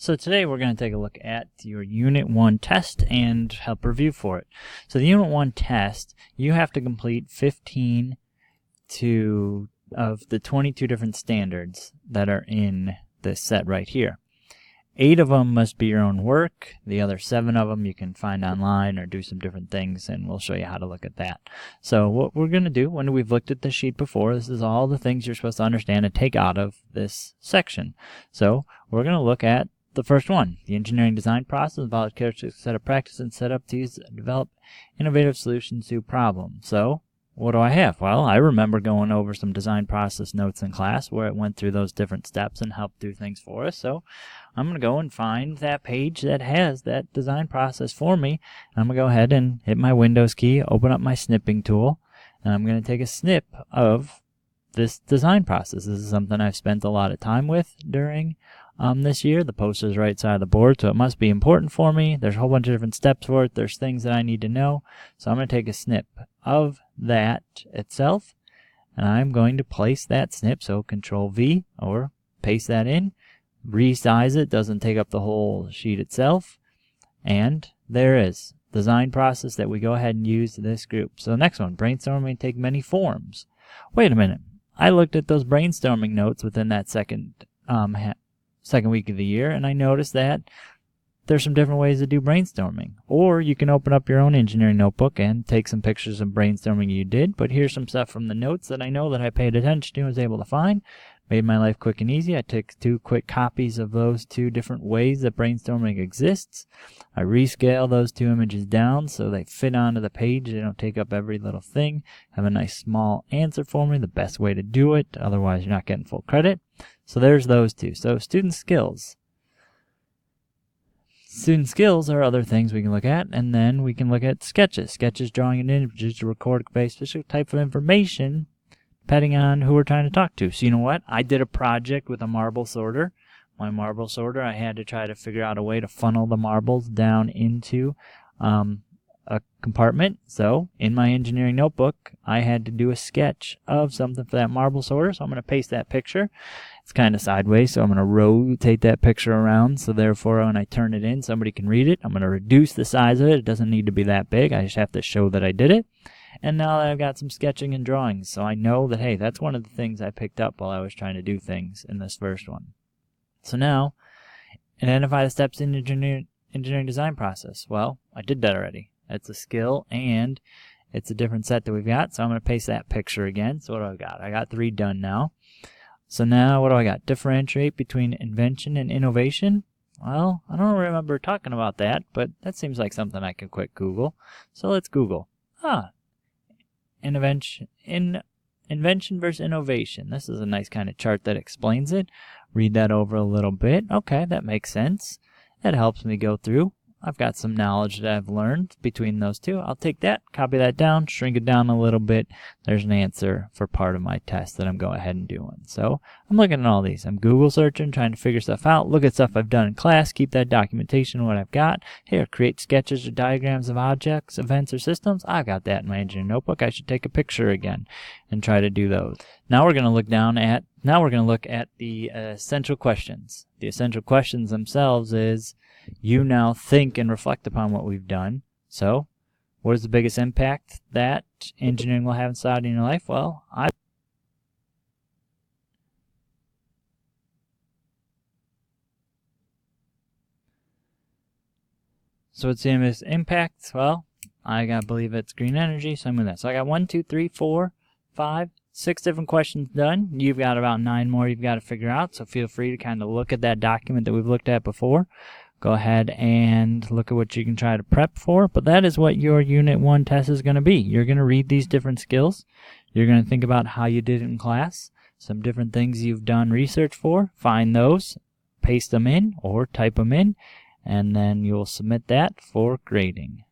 So today we're going to take a look at your Unit 1 test and help review for it. So the Unit 1 test, you have to complete 15 of the 22 different standards that are in this set right here. 8 of them must be your own work. The other 7 of them you can find online or do some different things, and we'll show you how to look at that. So what we're going to do, when we've looked at the sheet before, this is all the things you're supposed to understand and take out of this section. So we're going to look at the first one, the engineering design process involves characteristics, set of practice, and set up to use develop innovative solutions to problems. So what do I have? Well, I remember going over some design process notes in class where it went through those different steps and helped do things for us. So I'm going to go and find that page that has that design process for me. I'm going to go ahead and hit my Windows key, open up my snipping tool, and I'm going to take a snip of this design process. This is something I've spent a lot of time with during this year. The poster's right side of the board, so it must be important for me. There's a whole bunch of different steps for it. There's things that I need to know. So I'm going to take a snip of that itself, and I'm going to place that snip, so Control V, or paste that in, resize it, doesn't take up the whole sheet itself, and there is design process that we go ahead and use this group. So the next one, brainstorming may take many forms. Wait a minute, I looked at those brainstorming notes within that second week of the year, and I noticed that there's some different ways to do brainstorming. Or you can open up your own engineering notebook and take some pictures of brainstorming you did, but here's some stuff from the notes that I know that I paid attention to and was able to find. Made my life quick and easy. I took 2 quick copies of those 2 different ways that brainstorming exists. I rescale those 2 images down so they fit onto the page. They don't take up every little thing. Have a nice small answer for me, the best way to do it. Otherwise, you're not getting full credit. So there's those 2. So student skills. Student skills are other things we can look at, and then we can look at sketches. Sketches, drawing an image to record a very specific type of information depending on who we're trying to talk to. So you know what? I did a project with a marble sorter. My marble sorter, I had to try to figure out a way to funnel the marbles down into a compartment. So in my engineering notebook, I had to do a sketch of something for that marble sorter. So I'm going to paste that picture. It's kind of sideways, so I'm going to rotate that picture around. So therefore, when I turn it in, somebody can read it. I'm going to reduce the size of it. It doesn't need to be that big. I just have to show that I did it. And now that I've got some sketching and drawings, so I know that, hey, that's one of the things I picked up while I was trying to do things in this first one. So now, identify the steps in the engineering design process. Well, I did that already. That's a skill, and it's a different set that we've got. So I'm going to paste that picture again. So what do I got? I got 3 done now. So now what do I got? Differentiate between invention and innovation. Well, I don't remember talking about that, but that seems like something I can quick Google. So let's Google. Invention versus innovation. This is a nice kind of chart that explains it. Read that over a little bit. Okay, that makes sense. That helps me go through. I've got some knowledge that I've learned between those 2. I'll take that, copy that down, shrink it down a little bit. There's an answer for part of my test that I'm going ahead and doing. So I'm looking at all these. I'm Google searching, trying to figure stuff out, look at stuff I've done in class, keep that documentation of what I've got. Here, create sketches or diagrams of objects, events, or systems. I've got that in my engineering notebook. I should take a picture again and try to do those. Now we're going to look at the essential questions. The essential questions themselves is you now think and reflect upon what we've done. So, what is the biggest impact that engineering will have inside in your life? Well, so what's the biggest impact? Well, I gotta believe it's green energy, so I'm with that. So I got 1, 2, 3, 4, 5, 6 different questions done. You've got about 9 more you've got to figure out, so feel free to kind of look at that document that we've looked at before. Go ahead and look at what you can try to prep for, but that is what your Unit 1 test is going to be. You're going to read these different skills. You're going to think about how you did it in class, some different things you've done research for, find those, paste them in or type them in, and then you'll submit that for grading.